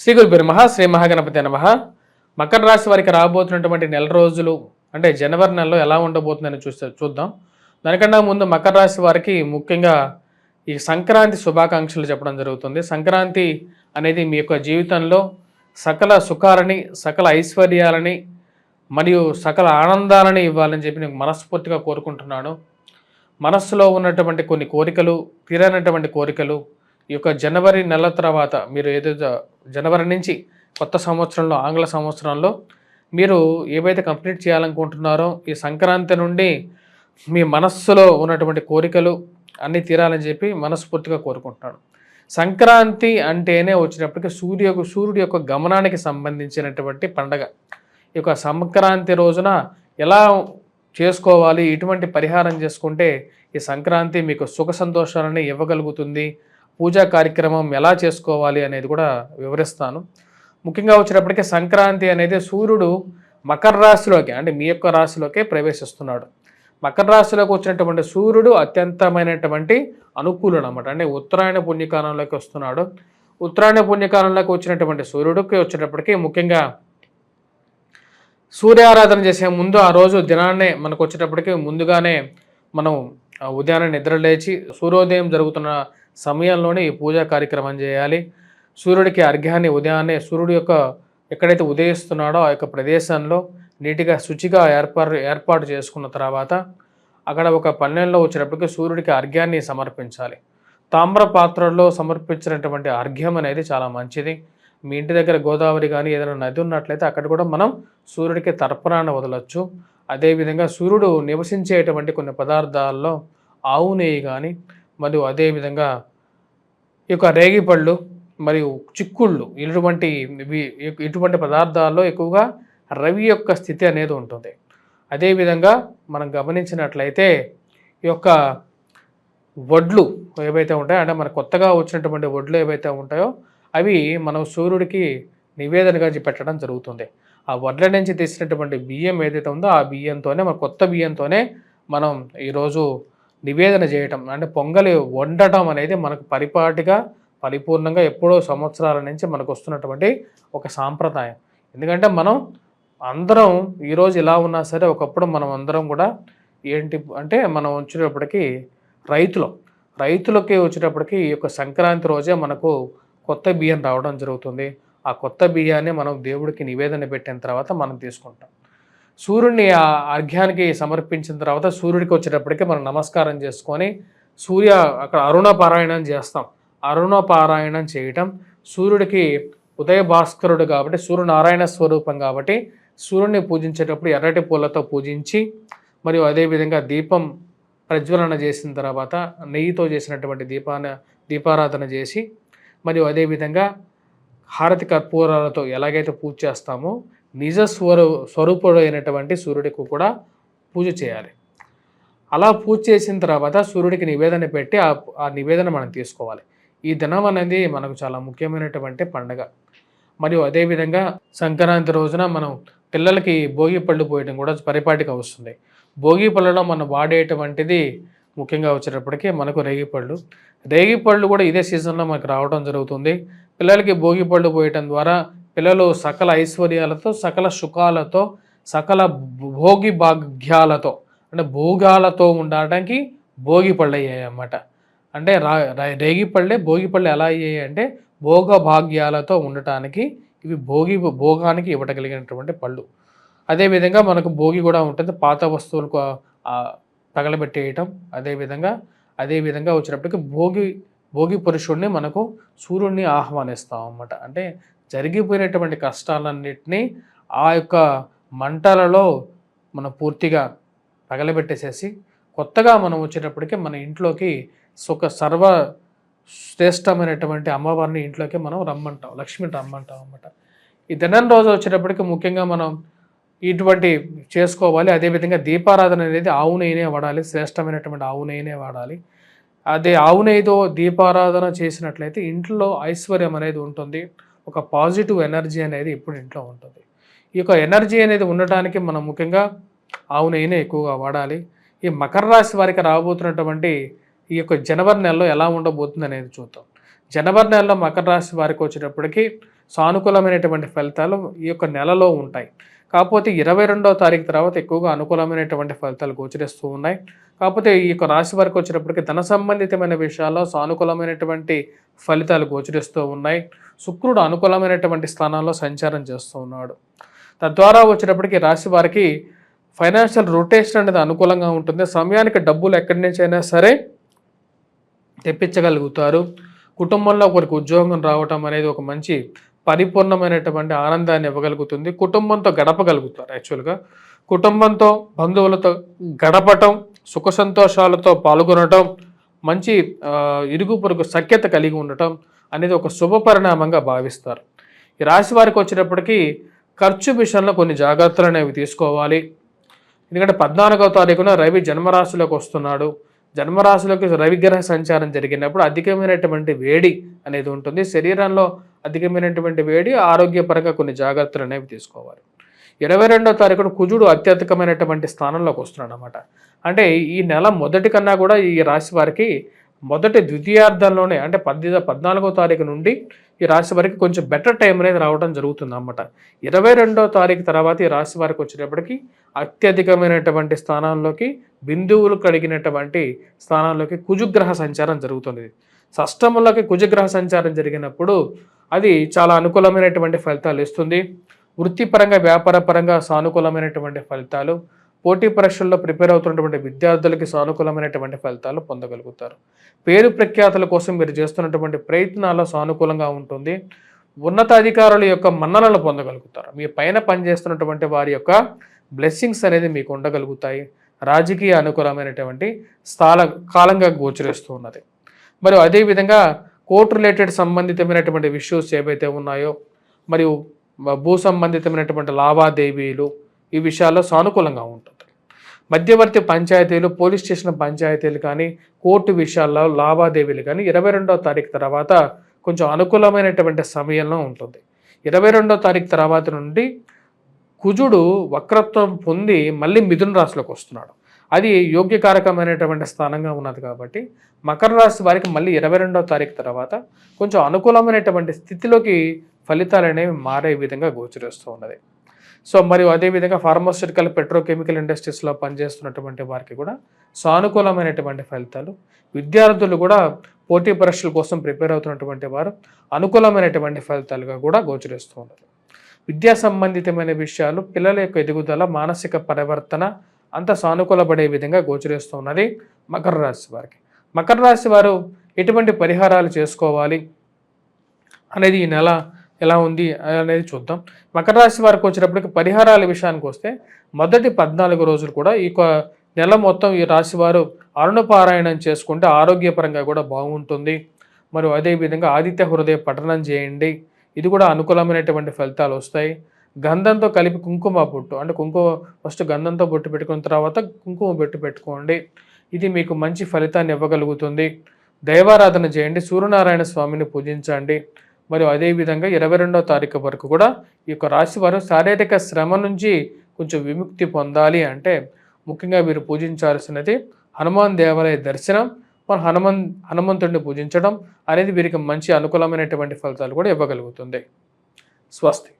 శ్రీ గురుభ్యో నమః. శ్రీ మహాగణపతి నమః. మకర రాశి వారికి రాబోతున్నటువంటి నెల రోజులు అంటే జనవరి నెలలో ఎలా ఉండబోతుందని చూద్దాం. దానికన్నా ముందు మకర రాశి వారికి ముఖ్యంగా ఈ సంక్రాంతి శుభాకాంక్షలు చెప్పడం జరుగుతుంది. సంక్రాంతి అనేది మీ యొక్క జీవితంలో సకల సుఖాలని, సకల ఐశ్వర్యాలని మరియు సకల ఆనందాలని ఇవ్వాలని చెప్పి నేను మనస్ఫూర్తిగా కోరుకుంటున్నాను. మనస్సులో ఉన్నటువంటి కొన్ని కోరికలు, తీరనటువంటి కోరికలు ఈ యొక్క జనవరి నెల తర్వాత మీరు ఏదైతే జనవరి నుంచి కొత్త సంవత్సరంలో, ఆంగ్ల సంవత్సరంలో మీరు ఏవైతే కంప్లీట్ చేయాలనుకుంటున్నారో ఈ సంక్రాంతి నుండి మీ మనస్సులో ఉన్నటువంటి కోరికలు అన్నీ తీరాలని చెప్పి మనస్ఫూర్తిగా కోరుకుంటున్నాను. సంక్రాంతి అంటేనే వచ్చినప్పటికీ సూర్యుడి యొక్క గమనానికి సంబంధించినటువంటి పండగ. ఈ యొక్క సంక్రాంతి రోజున ఎలా చేసుకోవాలి, ఇటువంటి పరిహారం చేసుకుంటే ఈ సంక్రాంతి మీకు సుఖ సంతోషాలని ఇవ్వగలుగుతుంది, పూజా కార్యక్రమం ఎలా చేసుకోవాలి అనేది కూడా వివరిస్తాను. ముఖ్యంగా వచ్చినప్పటికీ సంక్రాంతి అనేది సూర్యుడు మకర రాశిలోకి అంటే మీ యొక్క రాశిలోకే ప్రవేశిస్తున్నాడు. మకర రాశిలోకి వచ్చినటువంటి సూర్యుడు అత్యంతమైనటువంటి అనుకూలుడు అనమాట. అంటే ఉత్తరాయణ పుణ్యకాలంలోకి వస్తున్నాడు. ఉత్తరాయణ పుణ్యకాలంలోకి వచ్చినటువంటి సూర్యుడికి వచ్చేటప్పటికీ ముఖ్యంగా సూర్యారాధన చేసే ముందు ఆ రోజు దినాన్నే మనకు వచ్చేటప్పటికి ముందుగానే మనం ఉదయాన్నే నిద్ర లేచి సూర్యోదయం జరుగుతున్న సమయంలోనే ఈ పూజా కార్యక్రమం చేయాలి. సూర్యుడికి అర్ఘ్యాన్ని ఉదయాన్నే సూర్యుడు యొక్క ఎక్కడైతే ఉదయిస్తున్నాడో ఆ యొక్క ప్రదేశంలో నీటిగా శుచిగా ఏర్పాటు చేసుకున్న తర్వాత అక్కడ ఒక పన్నెండులో వచ్చేటప్పటికి సూర్యుడికి అర్ఘ్యాన్ని సమర్పించాలి. తామ్ర పాత్రల్లో సమర్పించినటువంటి అర్ఘ్యం అనేది చాలా మంచిది. మీ ఇంటి దగ్గర గోదావరి కానీ ఏదైనా నది ఉన్నట్లయితే అక్కడ కూడా మనం సూర్యుడికి తర్పణాన్ని వదలొచ్చు. అదేవిధంగా సూర్యుడు నివసించేటువంటి కొన్ని పదార్థాల్లో ఆవు నెయ్యి కానీ మరియు అదేవిధంగా ఈ యొక్క రేగిపళ్ళు మరియు చిక్కుళ్ళు ఇటువంటి పదార్థాల్లో ఎక్కువగా రవి యొక్క స్థితి అనేది ఉంటుంది. అదేవిధంగా మనం గమనించినట్లయితే ఈ యొక్క వడ్లు ఏవైతే ఉంటాయో అంటే మన కొత్తగా వచ్చినటువంటి వడ్లు ఏవైతే ఉంటాయో అవి మనం సూర్యుడికి నివేదనగా పెట్టడం జరుగుతుంది. ఆ వడ్ల నుంచి తీసినటువంటి బియ్యం ఏదైతే ఉందో ఆ బియ్యంతోనే మన కొత్త బియ్యంతోనే మనం ఈరోజు నివేదన చేయటం అంటే పొంగలి వండటం అనేది మనకు పరిపూర్ణంగా ఎప్పుడో సంవత్సరాల నుంచి మనకు వస్తున్నటువంటి ఒక సాంప్రదాయం. ఎందుకంటే మనం అందరం ఈరోజు ఇలా ఉన్నా సరే ఒకప్పుడు మనం అందరం కూడా ఏంటి అంటే మనం వచ్చేటప్పటికి రైతులకి వచ్చేటప్పటికి ఈ యొక్క సంక్రాంతి రోజే మనకు కొత్త బియ్యం రావడం జరుగుతుంది. ఆ కొత్త బియ్యాన్ని మనం దేవుడికి నివేదన పెట్టిన తర్వాత మనం తీసుకుంటాం. సూర్యుడిని ఆ అర్ఘ్యానికి సమర్పించిన తర్వాత సూర్యుడికి వచ్చేటప్పటికి మనం నమస్కారం చేసుకొని అక్కడ అరుణపారాయణం చేస్తాం. అరుణపారాయణం చేయటం సూర్యుడికి ఉదయ భాస్కరుడు కాబట్టి సూర్యనారాయణ స్వరూపం కాబట్టి సూర్యుడిని పూజించేటప్పుడు ఎర్రటి పూలతో పూజించి మరియు అదేవిధంగా దీపం ప్రజ్వలన చేసిన తర్వాత నెయ్యితో చేసినటువంటి దీపారాధన చేసి మరియు అదేవిధంగా హారతి కర్పూరాలతో ఎలాగైతే పూజ చేస్తామో నిజ స్వరూపుడు అయినటువంటి సూర్యుడికి కూడా పూజ చేయాలి. అలా పూజ చేసిన తర్వాత సూర్యుడికి నివేదన పెట్టి ఆ నివేదన మనం తీసుకోవాలి. ఈ దినం అనేది మనకు చాలా ముఖ్యమైనటువంటి పండుగ. మరియు అదేవిధంగా సంక్రాంతి రోజున మనం పిల్లలకి భోగి పళ్ళు పోయడం కూడా పరిపాటిగా వస్తుంది. భోగి పళ్ళలో మనం వాడేటువంటిది ముఖ్యంగా వచ్చేటప్పటికీ మనకు రేగిపళ్ళు కూడా ఇదే సీజన్లో మనకు రావడం జరుగుతుంది. పిల్లలకి భోగి పళ్ళు పోయటం ద్వారా పిల్లలు సకల ఐశ్వర్యాలతో, సకల సుఖాలతో, సకల భోగి భాగ్యాలతో అంటే భోగాలతో ఉండడానికి భోగి పళ్ళు అయ్యాయి అన్నమాట. అంటే భోగి పళ్ళు ఎలా అయ్యాయి అంటే భోగ భాగ్యాలతో ఉండటానికి ఇవి భోగానికి ఇవ్వగలిగినటువంటి పళ్ళు. అదేవిధంగా మనకు భోగి కూడా ఉంటుంది, పాత వస్తువులకు తగలబెట్టేయటం. అదేవిధంగా వచ్చినప్పటికీ భోగి పురుషుడిని మనకు సూర్యుడిని ఆహ్వానిస్తాం అన్నమాట. అంటే జరిగిపోయినటువంటి కష్టాలన్నింటినీ ఆ యొక్క మంటలలో మనం పూర్తిగా తగలబెట్టేసేసి కొత్తగా మనం వచ్చేటప్పటికి మన ఇంట్లోకి సర్వ శ్రేష్టమైనటువంటి అమ్మవారిని ఇంట్లోకి మనం రమ్మంటాం, లక్ష్మిని రమ్మంటాం అన్నమాట. ఈ దినం రోజు వచ్చేటప్పటికి ముఖ్యంగా మనం ఇటువంటి చేసుకోవాలి. అదేవిధంగా దీపారాధన అనేది ఆవు నెయ్యినే వాడాలి, శ్రేష్టమైనటువంటి ఆవు నెయ్యినే వాడాలి. అదే ఆవు నెయ్యితో దీపారాధన చేసినట్లయితే ఇంట్లో ఐశ్వర్యం అనేది ఉంటుంది, ఒక పాజిటివ్ ఎనర్జీ అనేది ఇప్పుడు ఇంట్లో ఉంటుంది. ఈ యొక్క ఎనర్జీ అనేది ఉండటానికి మనం ముఖ్యంగా ఆవు నెయ్యినే ఎక్కువగా వాడాలి. ఈ మకర రాశి వారికి రాబోతున్నటువంటి ఈ యొక్క జనవరి నెలలో ఎలా ఉండబోతుంది అనేది చూద్దాం. జనవరి నెలలో మకర రాశి వారికి వచ్చేటప్పటికి సానుకూలమైనటువంటి ఫలితాలు ఈ యొక్క నెలలో ఉంటాయి. కాకపోతే 22వ తారీఖు తర్వాత ఎక్కువగా అనుకూలమైనటువంటి ఫలితాలు గోచరిస్తూ ఉన్నాయి. కాకపోతే ఈ యొక్క రాశి వారికి వచ్చేటప్పటికి ధన సంబంధితమైన విషయాల్లో సానుకూలమైనటువంటి ఫలితాలు గోచరిస్తూ ఉన్నాయి. శుక్రుడు అనుకూలమైనటువంటి స్థానాల్లో సంచారం చేస్తూ ఉన్నాడు. తద్వారా వచ్చేటప్పటికి రాశి వారికి ఫైనాన్షియల్ రొటేషన్ అనేది అనుకూలంగా ఉంటుంది. సమయానికి డబ్బులు ఎక్కడి నుంచి అయినా సరే తెప్పించగలుగుతారు. కుటుంబంలో ఒకరికి ఉద్యోగం రావటం అనేది ఒక మంచి పరిపూర్ణమైనటువంటి ఆనందాన్ని ఇవ్వగలుగుతుంది. కుటుంబంతో గడపగలుగుతారు. యాక్చువల్గా కుటుంబంతో బంధువులతో గడపటం, సుఖ సంతోషాలతో పాల్గొనటం, మంచి ఇరుగు పొరుగు సఖ్యత కలిగి ఉండటం అనేది ఒక శుభ పరిణామంగా భావిస్తారు. ఈ రాశి వారికి వచ్చేటప్పటికి ఖర్చు విషయంలో కొన్ని జాగ్రత్తలు అనేవి తీసుకోవాలి. ఎందుకంటే 14వ తారీఖున రవి జన్మరాశిలోకి వస్తున్నాడు. జన్మరాశిలోకి రవిగ్రహ సంచారం జరిగినప్పుడు అధికమైనటువంటి వేడి అనేది ఉంటుంది. శరీరంలో అధికమైనటువంటి వేడి, ఆరోగ్యపరంగా కొన్ని జాగ్రత్తలు అనేవి తీసుకోవాలి. 22వ తారీఖున కుజుడు అత్యధికమైనటువంటి స్థానంలోకి వస్తున్నాడు అన్నమాట. అంటే ఈ నెల మొదటి కన్నా కూడా ఈ రాశి వారికి మొదటి ద్వితీయార్థంలోనే అంటే 14వ తారీఖు నుండి ఈ రాశి వారికి కొంచెం బెటర్ టైం అనేది రావడం జరుగుతుంది అన్నమాట. 22వ తారీఖు తర్వాత ఈ రాశి వారికి వచ్చేటప్పటికి అత్యధికమైనటువంటి స్థానాల్లోకి, బిందువులు కలిగినటువంటి స్థానాల్లోకి కుజుగ్రహ సంచారం జరుగుతుంది. షష్టములకి కుజగ్రహ సంచారం జరిగినప్పుడు అది చాలా అనుకూలమైనటువంటి ఫలితాలు ఇస్తుంది. వృత్తిపరంగా, వ్యాపారపరంగా సానుకూలమైనటువంటి ఫలితాలు, పోటీ పరీక్షల్లో ప్రిపేర్ అవుతున్నటువంటి విద్యార్థులకి సానుకూలమైనటువంటి ఫలితాలు పొందగలుగుతారు. పేరు ప్రఖ్యాతుల కోసం మీరు చేస్తున్నటువంటి ప్రయత్నాల్లో సానుకూలంగా ఉంటుంది. ఉన్నతాధికారుల యొక్క మన్ననలు పొందగలుగుతారు. మీ పైన పనిచేస్తున్నటువంటి వారి యొక్క బ్లెస్సింగ్స్ అనేది మీకు ఉండగలుగుతాయి. రాజకీయ అనుకూలమైనటువంటి కాలంగా గోచరిస్తూ ఉన్నది. మరియు అదేవిధంగా కోర్టు రిలేటెడ్ సంబంధితమైనటువంటి ఇష్యూస్ ఏవైతే ఉన్నాయో, మరియు భూ సంబంధితమైనటువంటి లావాదేవీలు, ఈ విషయాల్లో సానుకూలంగా ఉంటుంది. మధ్యవర్తి పంచాయతీలు, పోలీస్ స్టేషన్ పంచాయతీలు కానీ, కోర్టు విషయాల్లో లావాదేవీలు కానీ 22వ తారీఖు తర్వాత కొంచెం అనుకూలమైనటువంటి సమయంలో ఉంటుంది. 22వ తారీఖు తర్వాత నుండి కుజుడు వక్రత్వం పొంది మళ్ళీ మిథున రాశిలోకి వస్తున్నాడు. అది యోగ్యకారకమైనటువంటి స్థానంగా ఉన్నది కాబట్టి మకర రాశి వారికి మళ్ళీ 22వ తారీఖు తర్వాత కొంచెం అనుకూలమైనటువంటి స్థితిలోకి ఫలితాలు అనేవి మారే విధంగా గోచరిస్తూ ఉన్నది. సో మరియు అదేవిధంగా ఫార్మాస్యూటికల్, పెట్రోకెమికల్ ఇండస్ట్రీస్లో పనిచేస్తున్నటువంటి వారికి కూడా సానుకూలమైనటువంటి ఫలితాలు, విద్యార్థులు కూడా పోటీ పరీక్షల కోసం ప్రిపేర్ అవుతున్నటువంటి వారు అనుకూలమైనటువంటి ఫలితాలుగా కూడా గోచరిస్తూ ఉన్నది. విద్యా సంబంధితమైన విషయాలు, పిల్లల యొక్క ఎదుగుదల, మానసిక పరివర్తన అంత సానుకూలపడే విధంగా గోచరిస్తూ ఉన్నది మకర రాశి వారికి. మకర రాశి వారు ఎటువంటి పరిహారాలు చేసుకోవాలి అనేది ఈ నెల ఎలా ఉంది అనేది చూద్దాం. మకర రాశి వారికి వచ్చేటప్పటికి పరిహారాల విషయానికి వస్తే మొదటి 14 రోజులు కూడా ఈ నెల మొత్తం ఈ రాశి వారు అరుణపారాయణం చేసుకుంటే ఆరోగ్యపరంగా కూడా బాగుంటుంది. మరియు అదేవిధంగా ఆదిత్య హృదయ పఠనం చేయండి. ఇది కూడా అనుకూలమైనటువంటి ఫలితాలు వస్తాయి. గంధంతో కలిపి కుంకుమ బొట్టు, అంటే ఫస్ట్ గంధంతో బొట్టు పెట్టుకున్న తర్వాత కుంకుమ బొట్టు పెట్టుకోండి. ఇది మీకు మంచి ఫలితాన్ని ఇవ్వగలుగుతుంది. దైవారాధన చేయండి, సూర్యనారాయణ స్వామిని పూజించండి. మరియు అదేవిధంగా 22వ తారీఖు వరకు కూడా ఈ యొక్క రాశి వారు శారీరక శ్రమ నుంచి కొంచెం విముక్తి పొందాలి అంటే ముఖ్యంగా వీరు పూజించాల్సినది హనుమాన్ దేవాలయ దర్శనం, మన హనుమంతుడిని పూజించడం అనేది వీరికి మంచి అనుకూలమైనటువంటి ఫలితాలు కూడా ఇవ్వగలుగుతుంది. స్వస్తి.